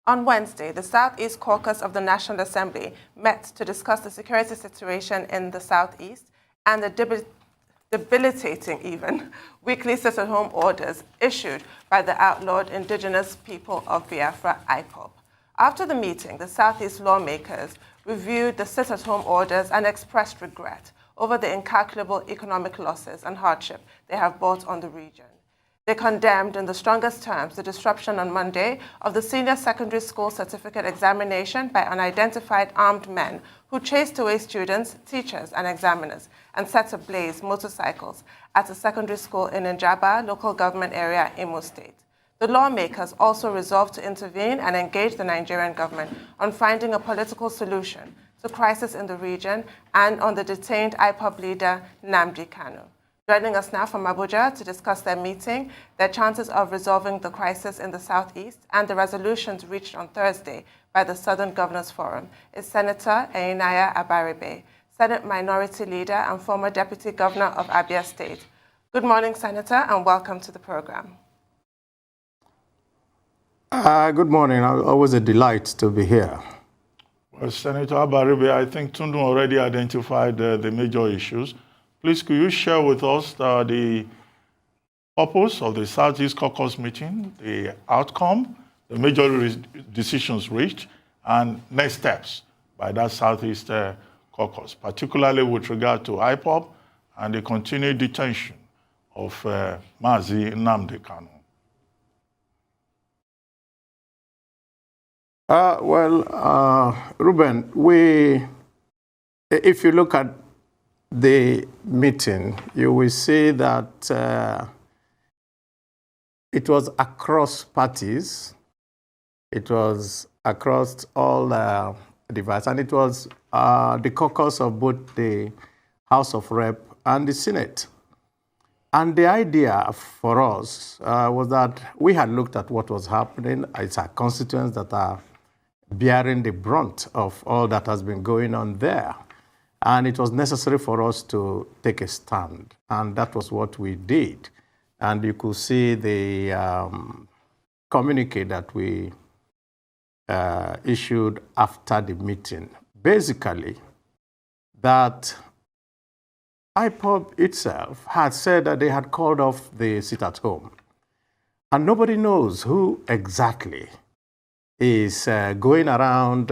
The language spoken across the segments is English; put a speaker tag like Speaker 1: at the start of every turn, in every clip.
Speaker 1: On Wednesday, the Southeast Caucus of the National Assembly met to discuss the security situation in the Southeast and the debilitating weekly sit-at-home orders issued by the outlawed indigenous people of Biafra, IPOB. After the meeting, the Southeast lawmakers reviewed the sit-at-home orders and expressed regret over the incalculable economic losses and hardship they have brought on the region. They condemned in the strongest terms the disruption on Monday of the senior secondary school certificate examination by unidentified armed men who chased away students, teachers, and examiners and set ablaze motorcycles at a secondary school in Njaba, local government area, Imo State. The lawmakers also resolved to intervene and engage the Nigerian government on finding a political solution to crisis in the region and on the detained IPOB leader, Nnamdi Kanu. Joining us now from Abuja to discuss their meeting, their chances of resolving the crisis in the Southeast, and the resolutions reached on Thursday by the Southern Governors Forum is Senator Enyinnaya Abaribe, Senate Minority Leader and former Deputy Governor of Abia State. Good morning, Senator, and welcome to the program.
Speaker 2: Good morning. Always a delight to be here.
Speaker 3: Well, Senator Abaribe, I think Tundu already identified the major issues. Please, could you share with us the purpose of the Southeast Caucus meeting, the outcome, the major decisions reached, and next steps by that Southeast Caucus, particularly with regard to IPOB and the continued detention of Mazi Nnamdi Kanu?
Speaker 2: Ruben, if you look at the meeting, you will see that it was across parties, it was across all divides, and it was the caucus of both the House of Rep and the Senate. And the idea for us was that we had looked at what was happening. It's our constituents that are bearing the brunt of all that has been going on there. And it was necessary for us to take a stand. And that was what we did. And you could see the communique that we issued after the meeting. Basically, that IPOB itself had said that they had called off the sit-at-home. And nobody knows who exactly is going around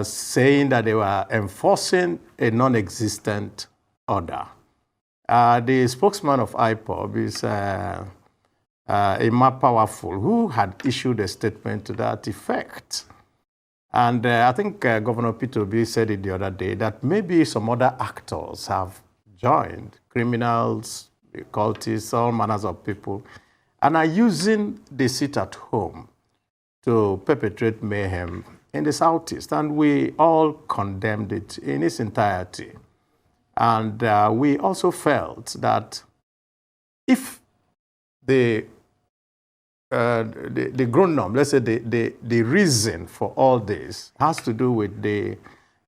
Speaker 2: saying that they were enforcing a non-existent order. The spokesman of IPOB is Emma Powerful, who had issued a statement to that effect. And I think Governor Peter Obi said it the other day that maybe some other actors have joined, criminals, cultists, all manners of people, and are using the sit-at-home to perpetrate mayhem in the Southeast. And we all condemned it in its entirety. And we also felt that if the ground, let's say the reason for all this has to do with the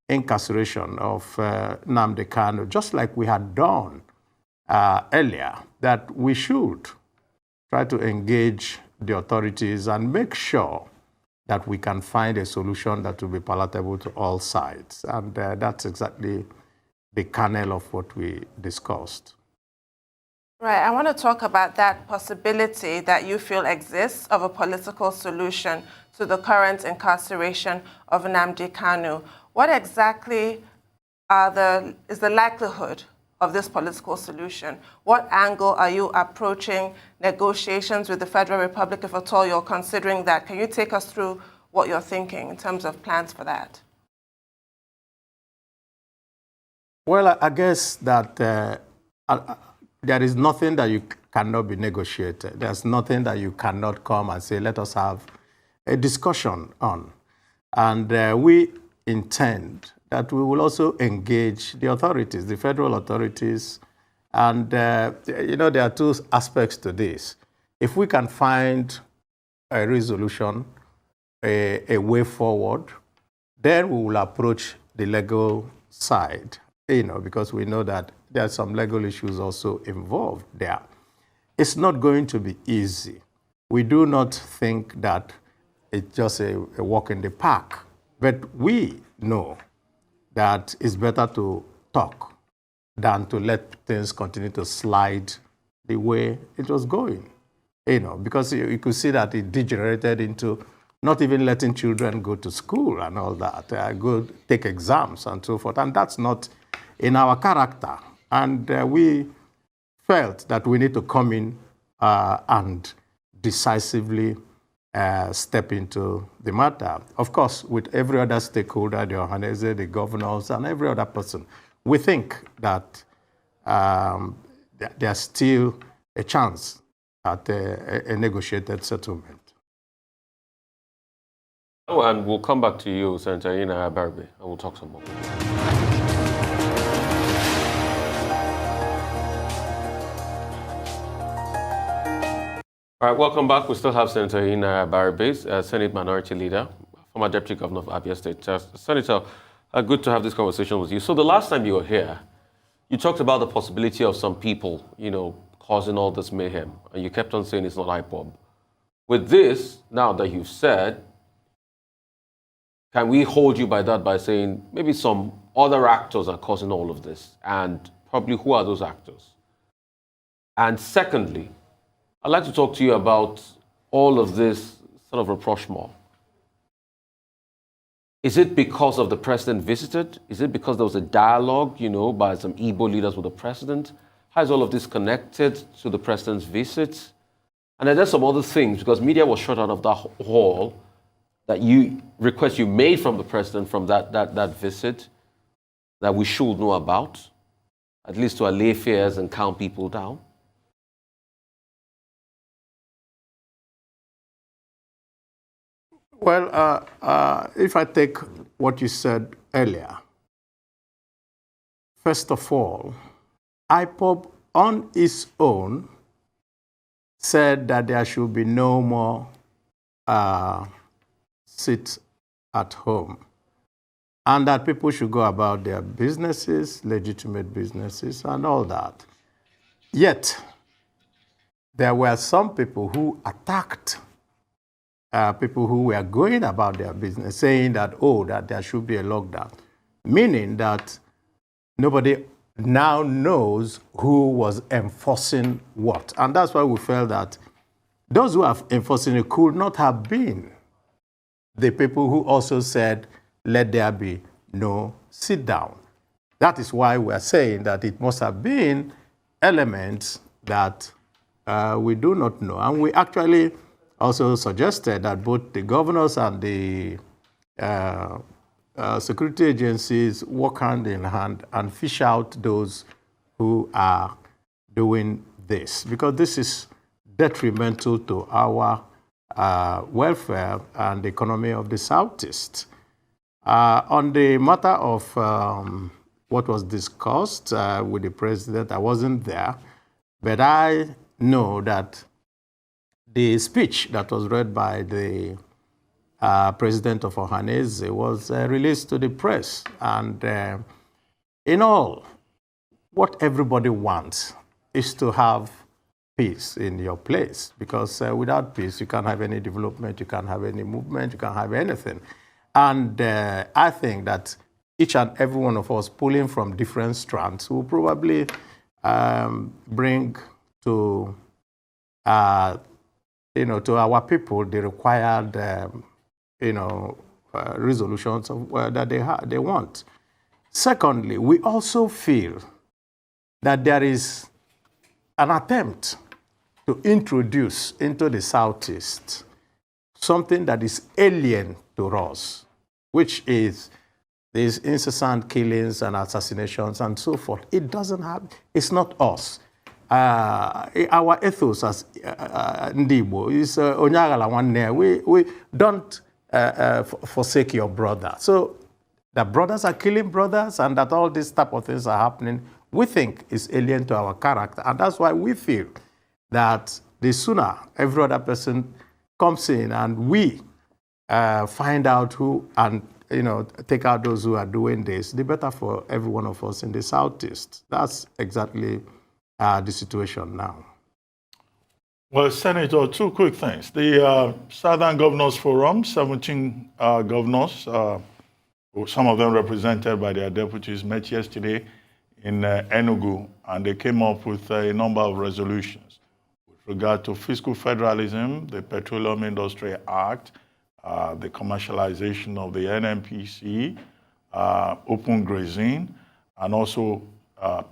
Speaker 2: incarceration of Nnamdi Kanu, just like we had done earlier, that we should try to engage the authorities and make sure that we can find a solution that will be palatable to all sides. And that's exactly the kernel of what we discussed.
Speaker 1: Right, I want to talk about that possibility that you feel exists of a political solution to the current incarceration of Nnamdi Kanu. What exactly is the likelihood of this political solution? What angle are you approaching negotiations with the Federal Republic, if at all you're considering that? Can you take us through what you're thinking in terms of plans for that?
Speaker 2: Well, I guess that there is nothing that you cannot be negotiated. There's nothing that you cannot come and say, let us have a discussion on. And we intend that we will also engage the authorities, the federal authorities. And, there are two aspects to this. If we can find a resolution, a way forward, then we will approach the legal side, because we know that there are some legal issues also involved there. It's not going to be easy. We do not think that it's just a walk in the park. But we know that it's better to talk than to let things continue to slide the way it was going. Because you could see that it degenerated into not even letting children go to school and all that, go take exams and so forth. And that's not in our character. And we felt that we need to come in and decisively step into the matter. Of course, with every other stakeholder, the Ohanese, the governors, and every other person, we think that there's still a chance at a negotiated settlement.
Speaker 4: Oh, and we'll come back to you, Senator Enyinnaya Abaribe, and we'll talk some more. All right, welcome back. We still have Senator Enyinnaya Abaribe, Senate Minority Leader, former Deputy Governor of Abia State. Senator, good to have this conversation with you. So the last time you were here, you talked about the possibility of some people, causing all this mayhem, and you kept on saying it's not IPOB. With this, now that you've said, can we hold you by that by saying maybe some other actors are causing all of this? And probably who are those actors? And secondly, I'd like to talk to you about all of this sort of rapprochement. Is it because of the president visited? Is it because there was a dialogue, by some Igbo leaders with the president? How is all of this connected to the president's visit? And then there's some other things, because media was shut out of that hall, that request you made from the president from that visit that we should know about, at least to allay fears and calm people down?
Speaker 2: Well, if I take what you said earlier, first of all, IPOB on its own said that there should be no more sit at home, and that people should go about their businesses, legitimate businesses, and all that. Yet, there were some people who attacked people who were going about their business, saying that, that there should be a lockdown, meaning that nobody now knows who was enforcing what. And that's why we felt that those who are enforcing it could not have been the people who also said, let there be no sit down. That is why we are saying that it must have been elements that we do not know. And we actually also suggested that both the governors and the security agencies work hand in hand and fish out those who are doing this, because this is detrimental to our welfare and the economy of the Southeast. On the matter of what was discussed with the president, I wasn't there, but I know that the speech that was read by the president of Ohanese was released to the press. And in all, what everybody wants is to have peace in your place, because without peace, you can't have any development, you can't have any movement, you can't have anything. And I think that each and every one of us pulling from different strands will probably bring to to our people the required resolutions of, that they want. Secondly, we also feel that there is an attempt to introduce into the Southeast something that is alien to us, which is these incessant killings and assassinations and so forth. It doesn't have, it's not us. Our ethos as Ndibo is Onyagala one. We don't forsake your brother. So the brothers are killing brothers, and that all these type of things are happening, we think is alien to our character. And that's why we feel that the sooner every other person comes in and we find out who and take out those who are doing this, the better for every one of us in the Southeast. That's exactly the situation now.
Speaker 3: Well, Senator, two quick things. The Southern Governors Forum, 17 governors, some of them represented by their deputies, met yesterday in Enugu, and they came up with a number of resolutions with regard to fiscal federalism, the Petroleum Industry Act, the commercialization of the NNPC, open grazing, and also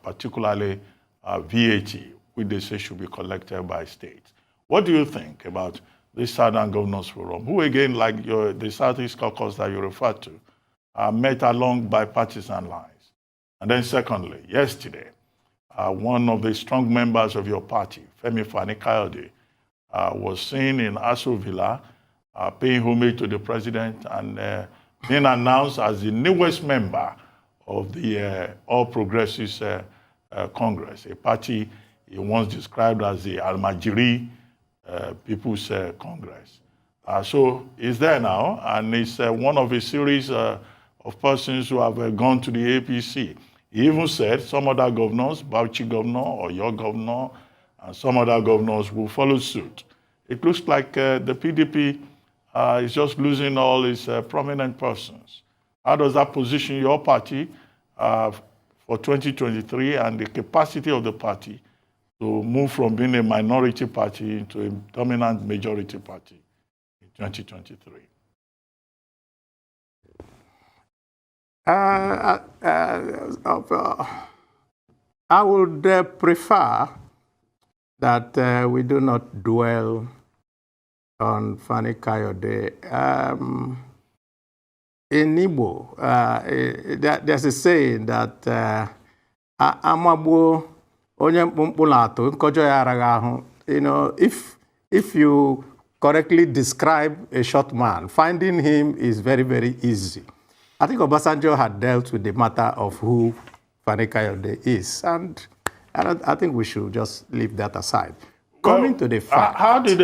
Speaker 3: particularly VAT, which they say should be collected by states. What do you think about this Southern Governors Forum, who again, like the Southeast Caucus that you referred to, met along bipartisan lines? And then secondly, yesterday, one of the strong members of your party, Femi Fani-Kayode, was seen in Aso Villa paying homage to the president and being announced as the newest member of the All Progressives Congress, a party he once described as the Almajiri People's Congress. So he's there now, and he's one of a series of persons who have gone to the APC. He even said some other governors, Bauchi governor or your governor, and some other governors will follow suit. It looks like the PDP is just losing all its prominent persons. How does that position your party for 2023 and the capacity of the party to move from being a minority party into a dominant majority party in 2023?
Speaker 2: I would prefer that we do not dwell on Fani-Kayode. In Igbo, there's a saying that Amagbo onye mkpụmkpụ na-atụ nkọjọ ya araghị ahụ. You know, if you correctly describe a short man, finding him is very, very easy. I think Obasanjo had dealt with the matter of who Fani-Kayode is, and I think we should just leave that aside. Coming to the fact,
Speaker 3: how did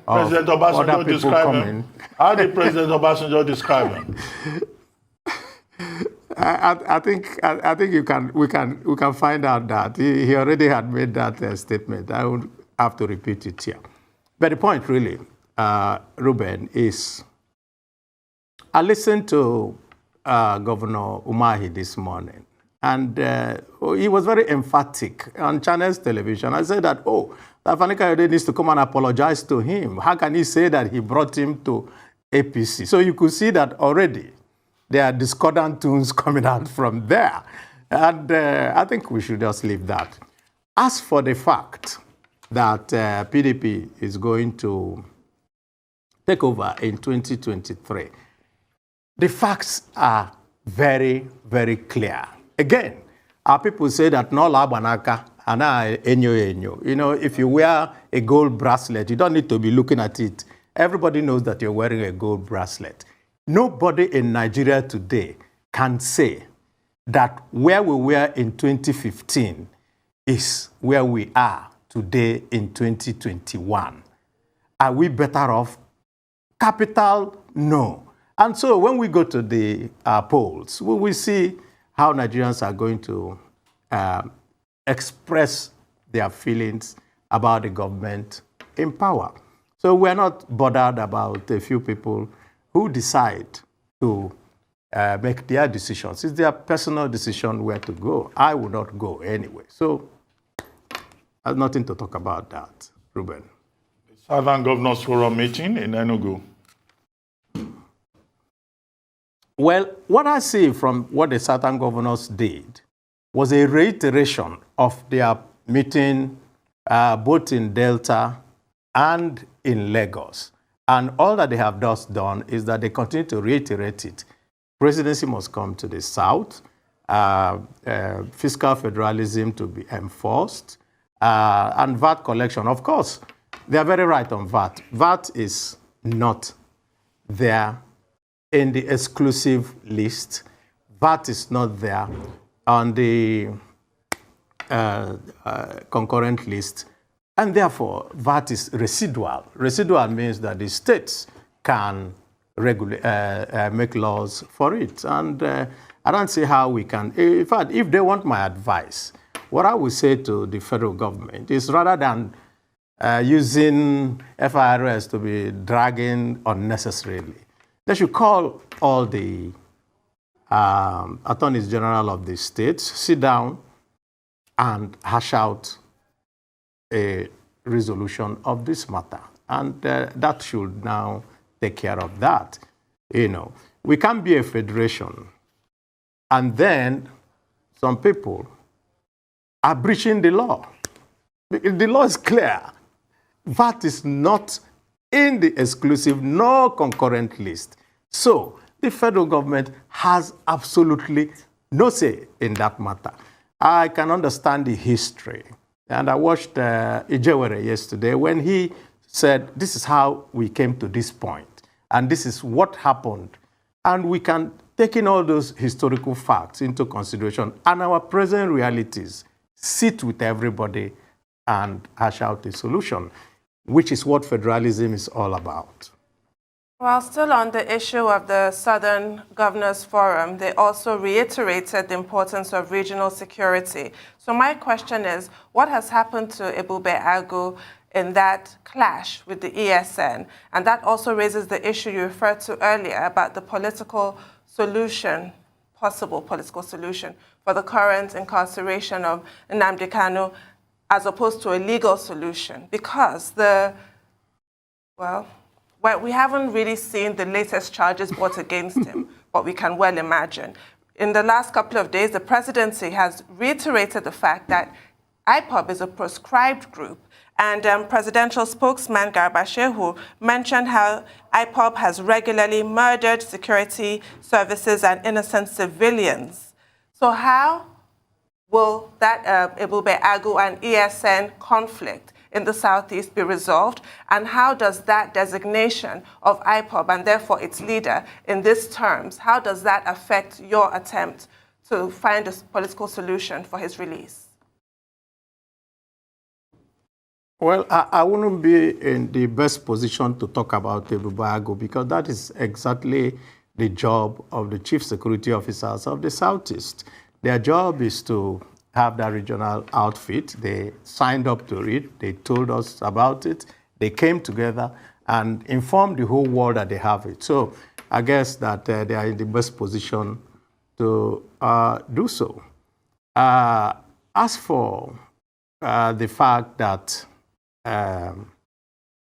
Speaker 3: President Obasanjo describe him? How did President Obasanjo describe him?
Speaker 2: I think we can find out that he already had made that statement. I would have to repeat it here. But the point really, Ruben, is I listened to Governor Umahi this morning, and he was very emphatic on Channels Television. I said that, that Fani-Kayode needs to come and apologize to him. How can he say that he brought him to APC? So you could see that already there are discordant tunes coming out from there. And I think we should just leave that. As for the fact that PDP is going to take over in 2023, the facts are very, very clear. Again, our people say that no labanaka and enyo. You know, if you wear a gold bracelet, you don't need to be looking at it. Everybody knows that you're wearing a gold bracelet. Nobody in Nigeria today can say that where we were in 2015 is where we are today in 2021. Are we better off? Capital, no. And so when we go to the polls, we will see how Nigerians are going to express their feelings about the government in power. So we're not bothered about a few people who decide to make their decisions. It's their personal decision where to go. I will not go anyway. So there's nothing to talk about that, Ruben.
Speaker 3: The Southern Governors Forum meeting in Enugu.
Speaker 2: Well, what I see from what the Southern governors did was a reiteration of their meeting both in Delta and in Lagos. And all that they have just done is that they continue to reiterate it. Presidency must come to the South, fiscal federalism to be enforced, and VAT collection. Of course, they are very right on VAT. VAT is not there in the exclusive list. VAT is not there on the concurrent list. And therefore, VAT is residual. Residual means that the states can make laws for it. And I don't see how we can. In fact, if they want my advice, what I would say to the federal government is rather than using FIRS to be dragging unnecessarily. They should call all the attorneys general of the states, sit down and hash out a resolution of this matter. And that should now take care of that. You know, we can't be a federation and then some people are breaching the law. The law is clear. VAT is not in the exclusive nor concurrent list. So the federal government has absolutely no say in that matter. I can understand the history. And I watched Ijewere yesterday when he said, this is how we came to this point, and this is what happened. And we can take in all those historical facts into consideration and our present realities, sit with everybody and hash out a solution, which is what federalism is all about.
Speaker 1: While still on the issue of the Southern Governors Forum, they also reiterated the importance of regional security. So my question is, what has happened to Ebube Agu in that clash with the ESN? And that also raises the issue you referred to earlier about the political solution, possible political solution for the current incarceration of Nnamdi Kanu, as opposed to a legal solution, because we haven't really seen the latest charges brought against him, but we can well imagine. In the last couple of days, the presidency has reiterated the fact that IPOB is a proscribed group, and presidential spokesman Garba Shehu mentioned how IPOB has regularly murdered security services and innocent civilians. So how will that Ebube Agu and ESN conflict in the Southeast be resolved? And how does that designation of IPOB and therefore its leader in these terms, how does that affect your attempt to find a political solution for his release?
Speaker 2: Well, I wouldn't be in the best position to talk about Ebube Agu because that is exactly the job of the chief security officers of the Southeast. Their job is to have that regional outfit. They signed up to it. They told us about it. They came together and informed the whole world that they have it. So I guess that they are in the best position to do so. As for the fact that the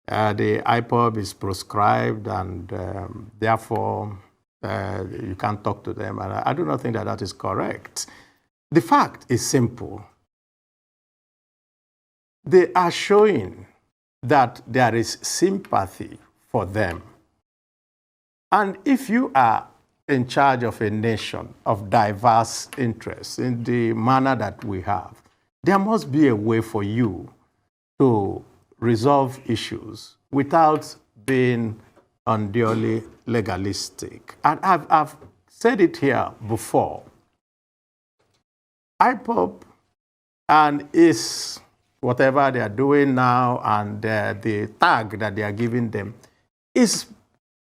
Speaker 2: IPOB is proscribed and therefore you can't talk to them, and I do not think that that is correct. The fact is simple. They are showing that there is sympathy for them. And if you are in charge of a nation of diverse interests in the manner that we have, there must be a way for you to resolve issues without being unduly legalistic. And I've said it here before. IPOB and is whatever they are doing now and the tag that they are giving them is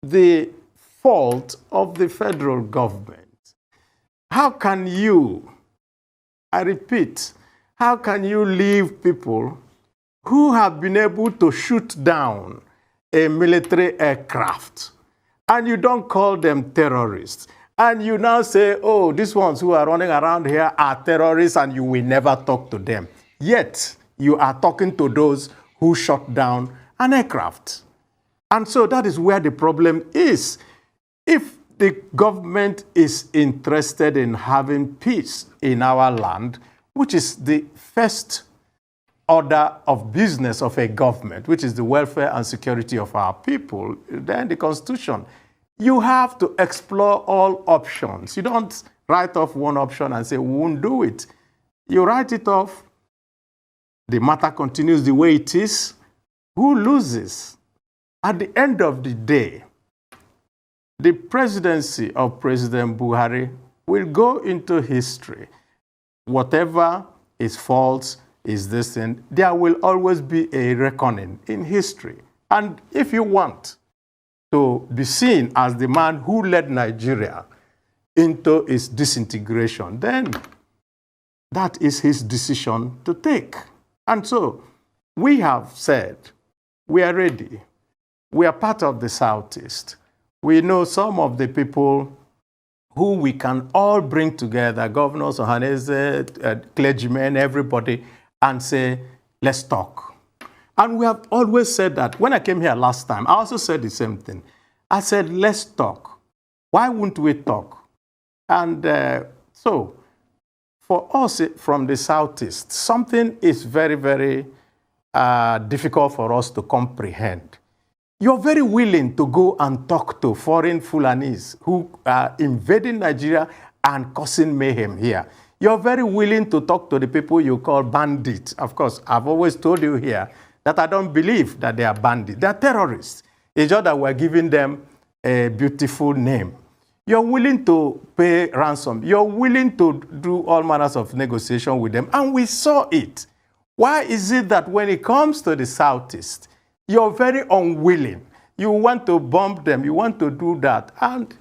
Speaker 2: the fault of the federal government. How can you, I repeat, how can you leave people who have been able to shoot down a military aircraft and you don't call them terrorists? And you now say, oh, these ones who are running around here are terrorists and you will never talk to them. Yet, you are talking to those who shot down an aircraft. And so that is where the problem is. If the government is interested in having peace in our land, which is the first order of business of a government, which is the welfare and security of our people, then the Constitution, you have to explore all options. You don't write off one option and say, we won't do it. You write it off. The matter continues the way it is. Who loses? At the end of the day, the presidency of President Buhari will go into history. Whatever is false is this thing, there will always be a reckoning in history. And if you want to be seen as the man who led Nigeria into its disintegration, then that is his decision to take. And so we have said we are ready. We are part of the Southeast. We know some of the people who we can all bring together, governors, Ohanese, clergymen, everybody, and say, let's talk. And we have always said that. When I came here last time, I also said the same thing. I said, let's talk. Why wouldn't we talk? And so, for us from the Southeast, something is very, very difficult for us to comprehend. You're very willing to go and talk to foreign Fulanis who are invading Nigeria and causing mayhem here. You're very willing to talk to the people you call bandits. Of course, I've always told you here that I don't believe that they are bandits. They are terrorists. It's just that we're giving them a beautiful name. You're willing to pay ransom. You're willing to do all manners of negotiation with them, and we saw it. Why is it that when it comes to the Southeast, you're very unwilling? You want to bomb them. You want to do that. And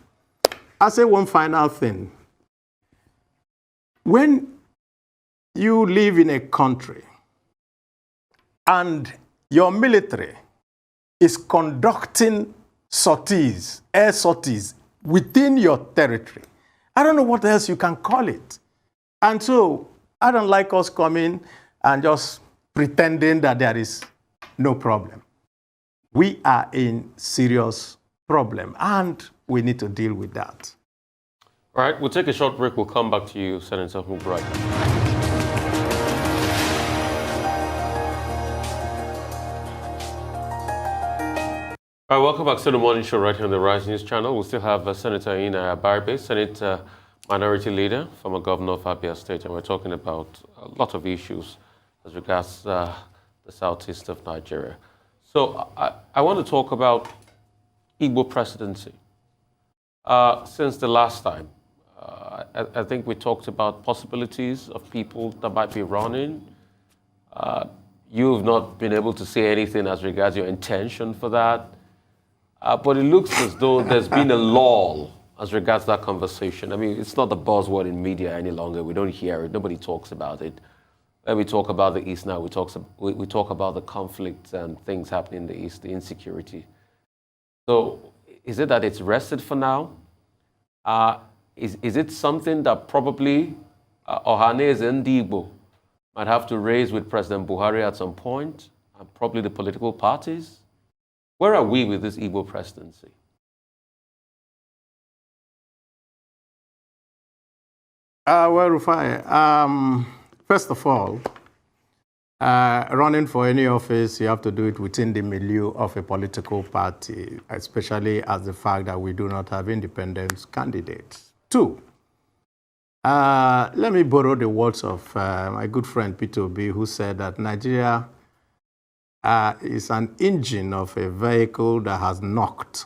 Speaker 2: I'll say one final thing. When you live in a country and your military is conducting sorties, air sorties, within your territory, I don't know what else you can call it. And so I don't like us coming and just pretending that there is no problem. We are in serious problem, and we need to deal with that.
Speaker 4: All right, we'll take a short break. We'll come back to you, Senator Mubarak. All right, welcome back to the morning show right here on the Rise News channel. We still have Senator Enyinnaya Abaribe, Senate Minority Leader, former Governor of Abia State, and we're talking about a lot of issues as regards the southeast of Nigeria. So I want to talk about Igbo presidency. Since the last time, I think we talked about possibilities of people that might be running. You've not been able to say anything as regards your intention for that. But it looks as though there's been a lull as regards that conversation. I mean, it's not the buzzword in media any longer. We don't hear it. Nobody talks about it. When we talk about the East now, we talk about the conflicts and things happening in the East, the insecurity. So is it that it's rested for now? Is it something that probably Ohanese and Igbo might have to raise with President Buhari at some point, and probably the political parties? Where are we with this Igbo presidency?
Speaker 2: Well, Rufai, first of all, running for any office, you have to do it within the milieu of a political party, especially as the fact that we do not have independent candidates. Two, let me borrow the words of my good friend Peter Obi, who said that Nigeria is an engine of a vehicle that has knocked.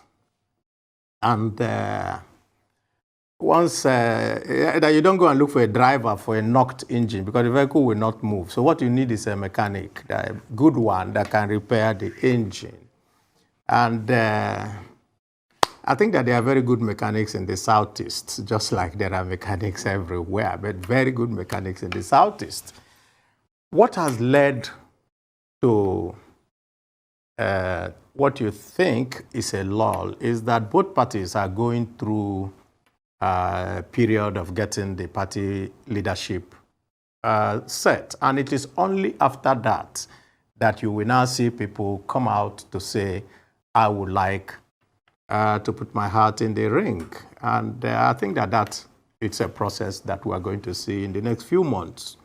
Speaker 2: And once that you don't go and look for a driver for a knocked engine, because the vehicle will not move. So what you need is a mechanic, a good one that can repair the engine. And I think that there are very good mechanics in the Southeast, just like there are mechanics everywhere, but very good mechanics in the Southeast. What has led to what you think is a lull is that both parties are going through a period of getting the party leadership set. And it is only after that that you will now see people come out to say, I would like to put my heart in the ring. And I think that it's a process that we are going to see in the next few months.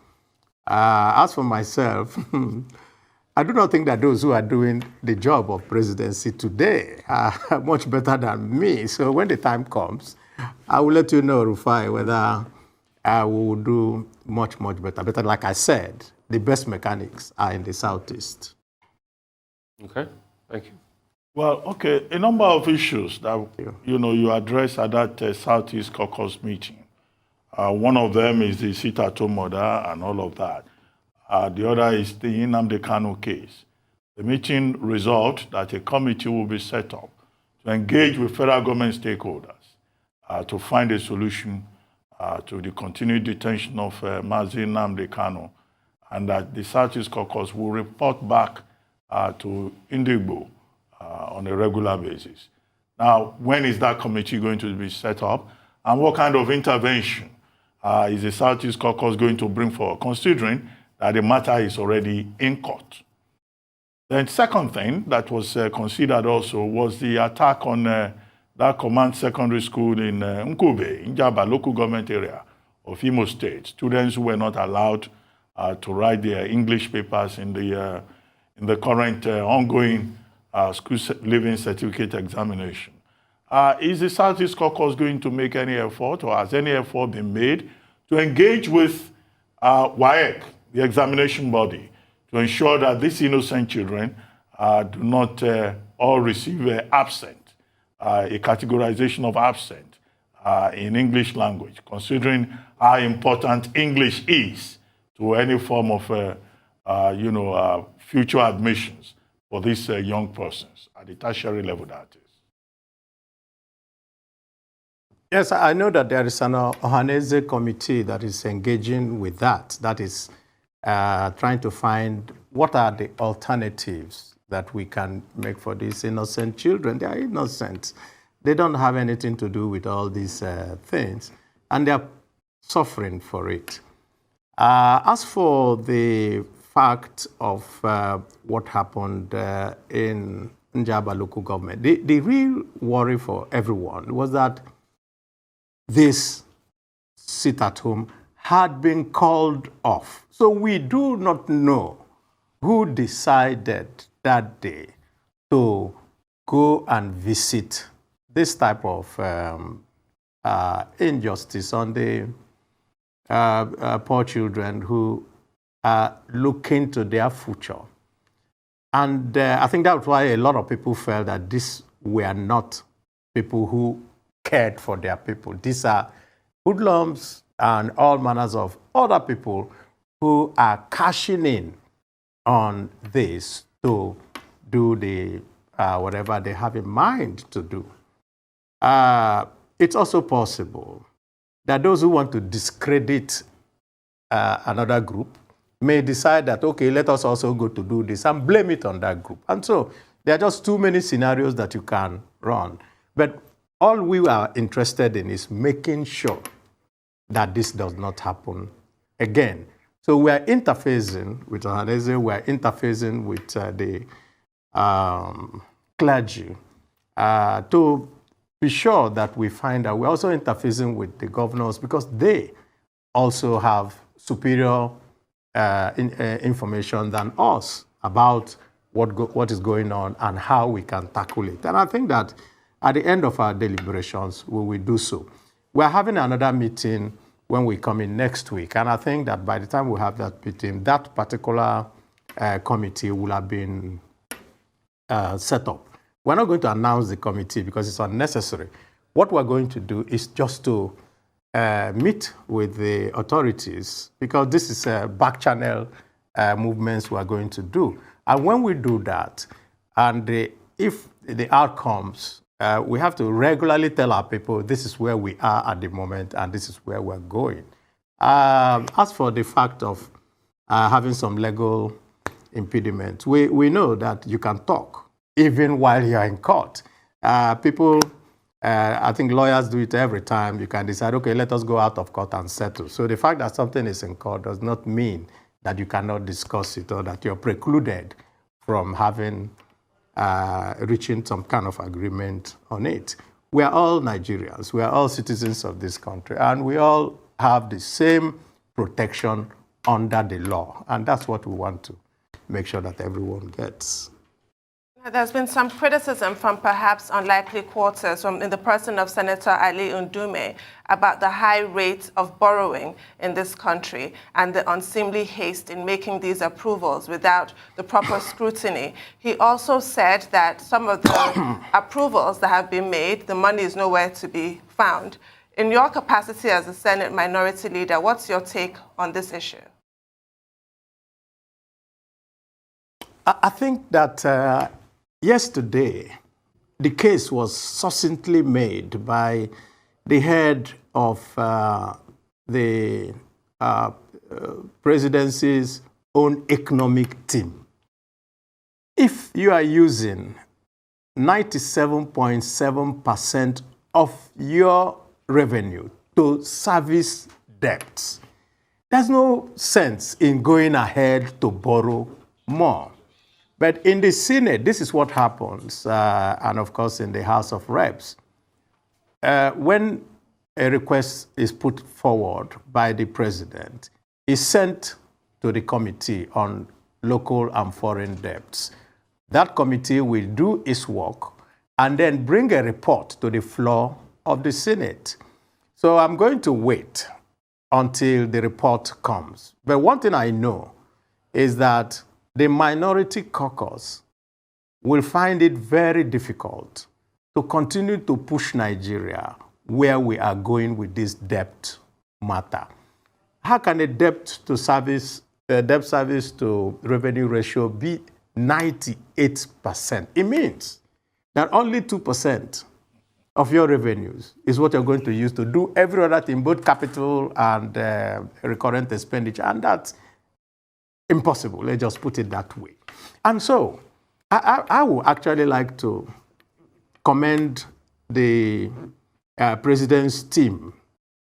Speaker 2: As for myself, I do not think that those who are doing the job of presidency today are much better than me. So when the time comes, I will let you know, Rufai, whether we will do much, much better. But like I said, the best mechanics are in the Southeast.
Speaker 4: Okay, thank you.
Speaker 3: Well, okay, a number of issues that you addressed at that Southeast Caucus meeting. One of them is the sit-at-home order and all of that. The other is the Nnamdi Kanu case. The meeting resolved that a committee will be set up to engage with federal government stakeholders to find a solution to the continued detention of Mazi Nnamdi Kanu and that the Southeast Caucus will report back to Indigbo on a regular basis. Now, when is that committee going to be set up, and what kind of intervention is the Southeast Caucus going to bring forward, considering that the matter is already in court? Then second thing that was considered also was the attack on that command secondary school in Nkube, Njaba local government area of Imo State. Students who were not allowed to write their English papers in the current ongoing school living certificate examination. Is the Southeast Caucus going to make any effort, or has any effort been made to engage with WAEC, the examination body, to ensure that these innocent children do not all receive absent, a categorization of absent in English language, considering how important English is to any form of future admissions for these young persons at the tertiary level, that is.
Speaker 2: Yes, I know that there is an Ohaneze committee that is engaging with that. That is trying to find what are the alternatives that we can make for these innocent children. They are innocent. They don't have anything to do with all these things, and they are suffering for it. As for the fact of what happened in Njaba local government, the real worry for everyone was that this sit at home had been called off. So we do not know who decided that day to go and visit this type of injustice on the poor children who are looking to their future. And I think that's why a lot of people felt that these were not people who cared for their people. These are hoodlums and all manners of other people who are cashing in on this to do the whatever they have in mind to do. It's also possible that those who want to discredit another group may decide that, okay, let us also go to do this and blame it on that group. And so there are just too many scenarios that you can run. But all we are interested in is making sure that this does not happen again. So we are interfacing with Ohaneze, we are interfacing with the clergy to be sure that we find out. We're also interfacing with the governors because they also have superior information than us about what is going on and how we can tackle it. And I think that at the end of our deliberations, we will do so. We're having another meeting when we come in next week. And I think that by the time we have that meeting, that particular committee will have been set up. We're not going to announce the committee because it's unnecessary. What we're going to do is just to meet with the authorities, because this is a back channel movements we are going to do. And when we do that, and if the outcomes, we have to regularly tell our people this is where we are at the moment and this is where we're going. As for the fact of having some legal impediment, we know that you can talk even while you're in court. People, I think lawyers do it every time. You can decide, okay, let us go out of court and settle. So the fact that something is in court does not mean that you cannot discuss it or that you're precluded from having reaching some kind of agreement on it. We are all Nigerians. We are all citizens of this country, and we all have the same protection under the law. And that's what we want to make sure that everyone gets.
Speaker 1: There's been some criticism from perhaps unlikely quarters in the person of Senator Ali Ndume about the high rate of borrowing in this country and the unseemly haste in making these approvals without the proper scrutiny. He also said that some of the approvals that have been made, the money is nowhere to be found. In your capacity as a Senate Minority Leader, what's your take on this issue?
Speaker 2: I think that yesterday, the case was succinctly made by the head of the presidency's own economic team. If you are using 97.7% of your revenue to service debts, there's no sense in going ahead to borrow more. But in the Senate, this is what happens, and of course in the House of Reps. When a request is put forward by the president, it's sent to the Committee on Local and Foreign Debts. That committee will do its work and then bring a report to the floor of the Senate. So I'm going to wait until the report comes. But one thing I know is that the minority caucus will find it very difficult to continue to push Nigeria where we are going with this debt matter. How can a debt service to revenue ratio be 98%? It means that only 2% of your revenues is what you're going to use to do every other thing, both capital and recurrent expenditure, and that's impossible. Let's just put it that way. And so I would actually like to commend the president's team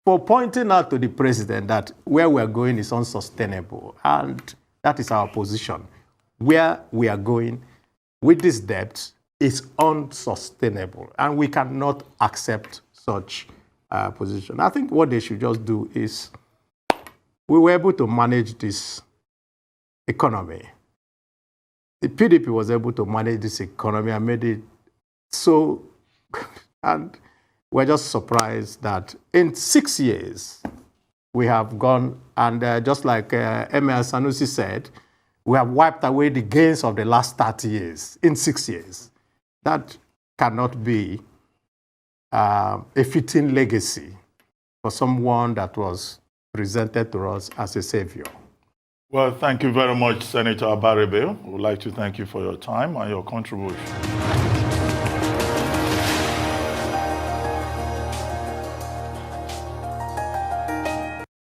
Speaker 2: for pointing out to the president that where we're going is unsustainable. And that is our position. Where we are going with this debt is unsustainable. And we cannot accept such position. I think what they should just do is, we were able to manage this economy. The PDP was able to manage this economy and made it so, and we're just surprised that in 6 years, we have gone, and just like Emir Sanusi said, we have wiped away the gains of the last 30 years in 6 years. That cannot be a fitting legacy for someone that was presented to us as a savior.
Speaker 3: Well, thank you very much, Senator Abaribe. We would like to thank you for your time and your contribution.